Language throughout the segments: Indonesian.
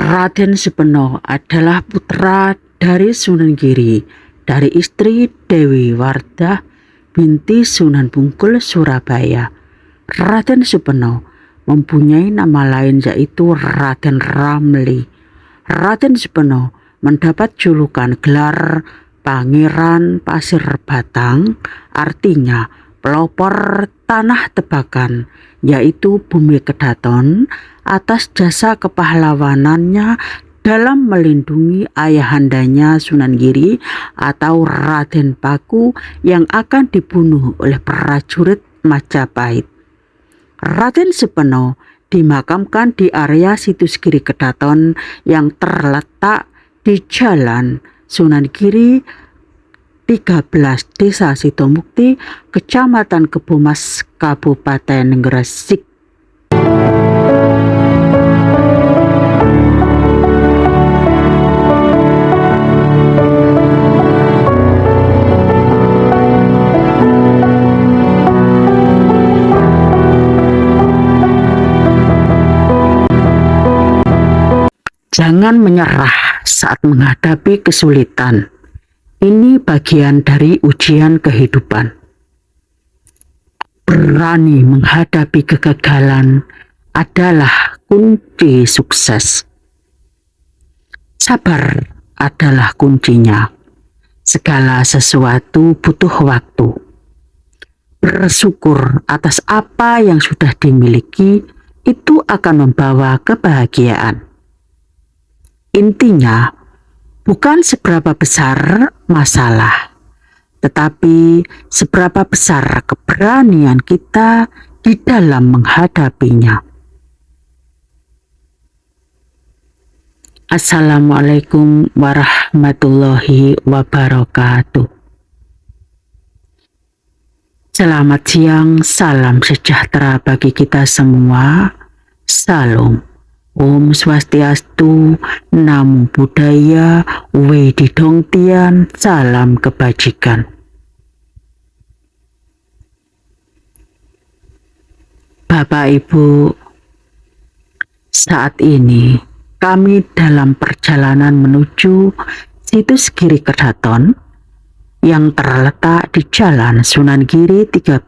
Raden Supeno adalah putra dari Sunan Giri, dari istri Dewi Wardah binti Sunan Bungkul, Surabaya. Raden Supeno mempunyai nama lain yaitu Raden Ramli. Raden Supeno mendapat julukan gelar Pangeran Pasir Batang, artinya pelopor tanah tebakan, yaitu Bumi Kedaton, atas jasa kepahlawanannya dalam melindungi ayahandanya Sunan Giri atau Raden Paku yang akan dibunuh oleh prajurit Majapahit. Raden Supeno dimakamkan di area situs Giri Kedaton yang terletak di Jalan Sunan Giri 13, Desa Sidomukti, Kecamatan Kebomas, Kabupaten Gresik. Jangan menyerah saat menghadapi kesulitan. Ini bagian dari ujian kehidupan. Berani menghadapi kegagalan adalah kunci sukses. Sabar adalah kuncinya. Segala sesuatu butuh waktu. Bersyukur atas apa yang sudah dimiliki, itu akan membawa kebahagiaan. Intinya, bukan seberapa besar masalah, tetapi seberapa besar keberanian kita di dalam menghadapinya. Assalamualaikum warahmatullahi wabarakatuh. Selamat siang, salam sejahtera bagi kita semua. Salam. Om Swastiastu, Namo Buddhaya, Wedi Dongtian, salam kebajikan. Bapak Ibu, saat ini kami dalam perjalanan menuju situs Giri Kedaton yang terletak di Jalan Sunan Giri 13,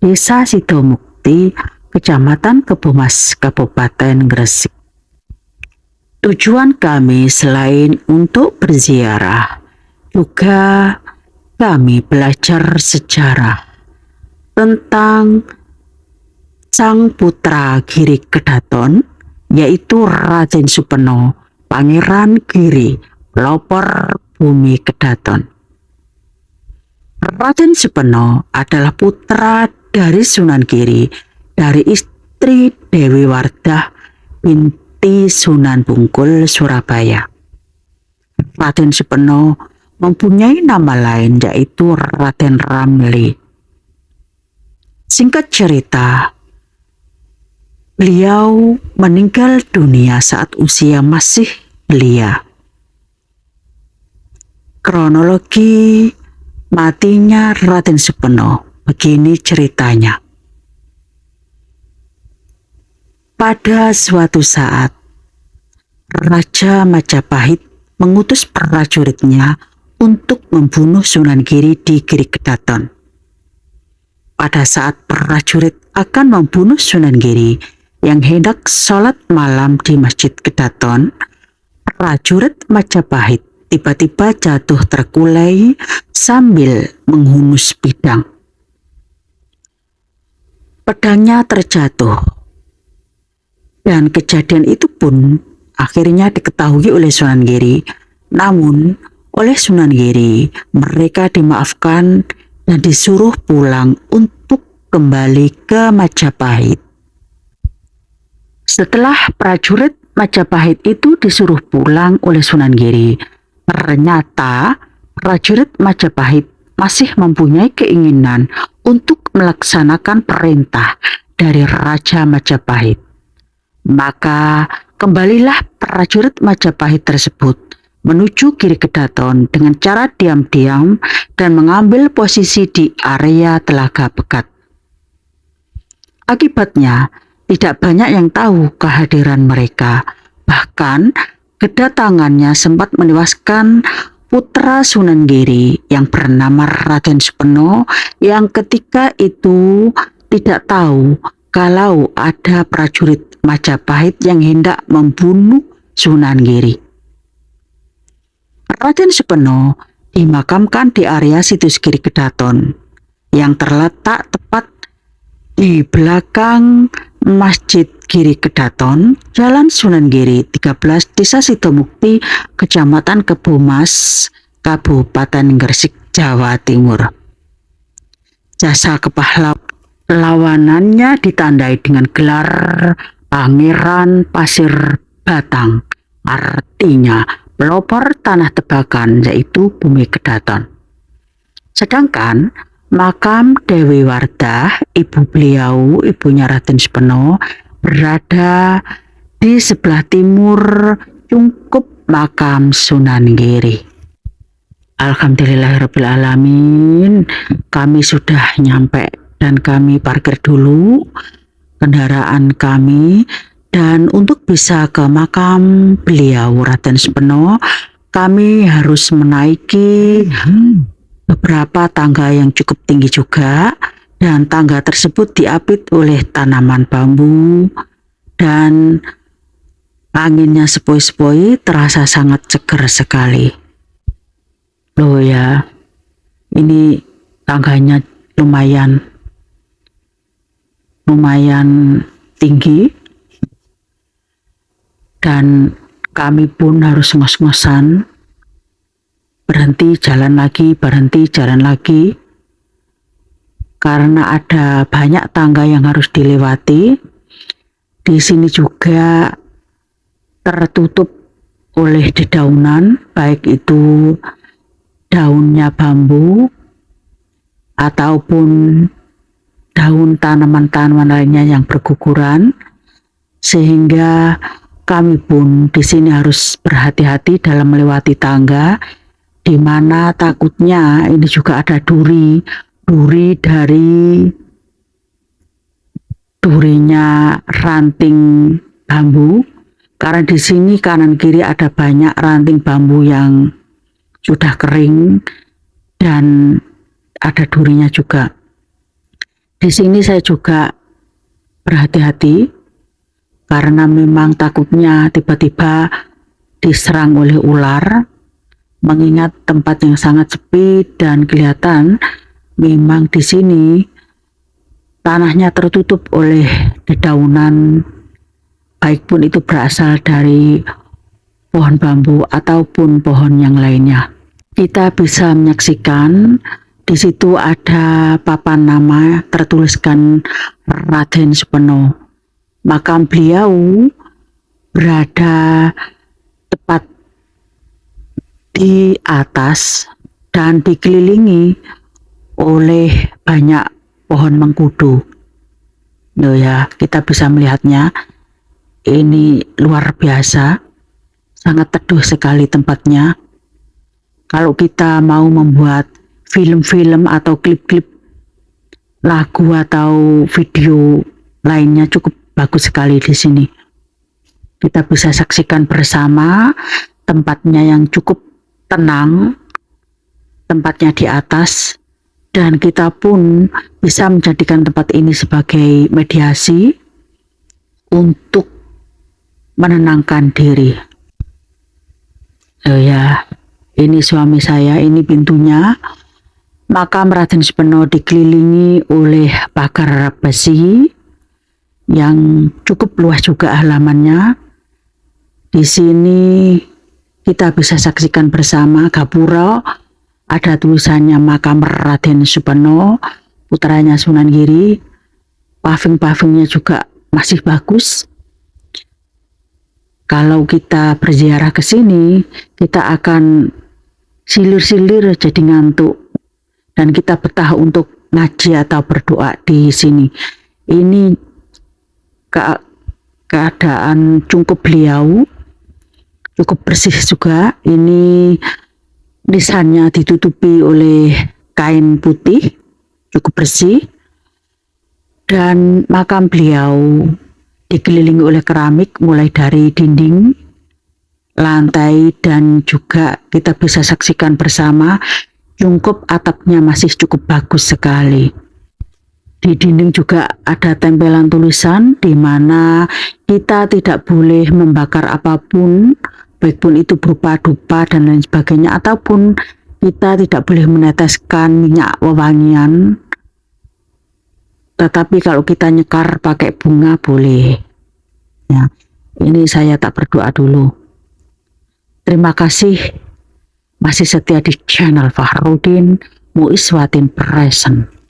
Desa Sidomukti, Kecamatan Kebomas, Kabupaten Gresik. Tujuan kami selain untuk berziarah, juga kami belajar sejarah tentang sang putra Giri Kedaton, yaitu Raden Supeno, Pangeran Giri, pelopor Bumi Kedaton. Raden Supeno adalah putra dari Sunan Giri, dari istri Dewi Wardah binti Sunan Bungkul, Surabaya. Raden Supeno mempunyai nama lain yaitu Raden Ramli. Singkat cerita, beliau meninggal dunia saat usia masih belia. Kronologi matinya Raden Supeno begini ceritanya. Pada suatu saat, Raja Majapahit mengutus prajuritnya untuk membunuh Sunan Giri di Giri Kedaton. Pada saat prajurit akan membunuh Sunan Giri yang hendak sholat malam di Masjid Kedaton, prajurit Majapahit tiba-tiba jatuh terkulai sambil menghunus pedang. Pedangnya terjatuh. Dan kejadian itu pun akhirnya diketahui oleh Sunan Giri. Namun oleh Sunan Giri mereka dimaafkan dan disuruh pulang untuk kembali ke Majapahit. Setelah prajurit Majapahit itu disuruh pulang oleh Sunan Giri, ternyata prajurit Majapahit masih mempunyai keinginan untuk melaksanakan perintah dari Raja Majapahit. Maka kembalilah prajurit Majapahit tersebut menuju Giri Kedaton dengan cara diam-diam dan mengambil posisi di area Telaga Pegat. Akibatnya, tidak banyak yang tahu kehadiran mereka, Bahkan kedatangannya sempat menewaskan putra Sunan Giri yang bernama Raden Supeno yang ketika itu tidak tahu kalau ada prajurit Majapahit yang hendak membunuh Sunan Giri. Raden Supeno dimakamkan di area situs Giri Kedaton yang terletak tepat di belakang Masjid Giri Kedaton, Jalan Sunan Giri 13, Desa Sidomukti, Kecamatan Kebomas, Kabupaten Gresik, Jawa Timur. Jasa kepahlawanannya ditandai dengan gelar Pangeran Pasir Batang, artinya pelopor tanah tebakan, yaitu Bumi Kedaton. Sedangkan makam Dewi Wardah, ibu beliau, ibunya Raden Supeno, berada di sebelah timur cungkup makam Sunan Giri. Alhamdulillahirrabbilalamin, kami sudah nyampe dan kami parkir dulu kendaraan kami, dan untuk bisa ke makam beliau Raden Supeno kami harus menaiki beberapa tangga yang cukup tinggi juga, dan tangga tersebut diapit oleh tanaman bambu dan anginnya sepoi-sepoi, terasa sangat seger sekali. Loh ya, ini tangganya lumayan tinggi dan kami pun harus ngos-ngosan, berhenti jalan lagi karena ada banyak tangga yang harus dilewati. Di sini juga tertutup oleh dedaunan, baik itu daunnya bambu ataupun daun tanaman-tanaman lainnya yang berguguran, sehingga kami pun di sini harus berhati-hati dalam melewati tangga, di mana takutnya ini juga ada durinya ranting bambu, karena di sini kanan kiri ada banyak ranting bambu yang sudah kering dan ada durinya juga. Di sini saya juga berhati-hati karena memang takutnya tiba-tiba diserang oleh ular, mengingat tempat yang sangat sepi dan kelihatan memang di sini tanahnya tertutup oleh dedaunan, baik pun itu berasal dari pohon bambu ataupun pohon yang lainnya. Kita bisa menyaksikan di situ ada papan nama tertuliskan Raden Supeno. Makam beliau berada tepat di atas dan dikelilingi oleh banyak pohon mengkudu. Loh ya, kita bisa melihatnya. Ini luar biasa, sangat teduh sekali tempatnya. Kalau kita mau membuat film-film atau klip-klip lagu atau video lainnya, cukup bagus sekali di sini. Kita bisa saksikan bersama tempatnya yang cukup tenang, tempatnya di atas, dan kita pun bisa menjadikan tempat ini sebagai mediasi untuk menenangkan diri. Oh ya, ini suami saya, ini pintunya. Makam Raden Supeno dikelilingi oleh pagar besi yang cukup luas juga halamannya. Di sini kita bisa saksikan bersama gapura, ada tulisannya makam Raden Supeno, putranya Sunan Giri. Paving-pavingnya juga masih bagus. Kalau kita berziarah ke sini, kita akan silir-silir jadi ngantuk, dan kita betah untuk ngaji atau berdoa di sini. Ini keadaan cungkup beliau cukup bersih juga. Ini lisannya ditutupi oleh kain putih, cukup bersih, dan makam beliau dikelilingi oleh keramik mulai dari dinding lantai, dan juga kita bisa saksikan bersama jungkup atapnya masih cukup bagus sekali. Di dinding juga ada tempelan tulisan di mana kita tidak boleh membakar apapun, baik pun itu berupa dupa dan lain sebagainya, ataupun kita tidak boleh meneteskan minyak wewangian. Tetapi kalau kita nyekar pakai bunga boleh. Ya, ini saya tak berdoa dulu. Terima kasih masih setia di channel Fahrudin Muiswatin Present.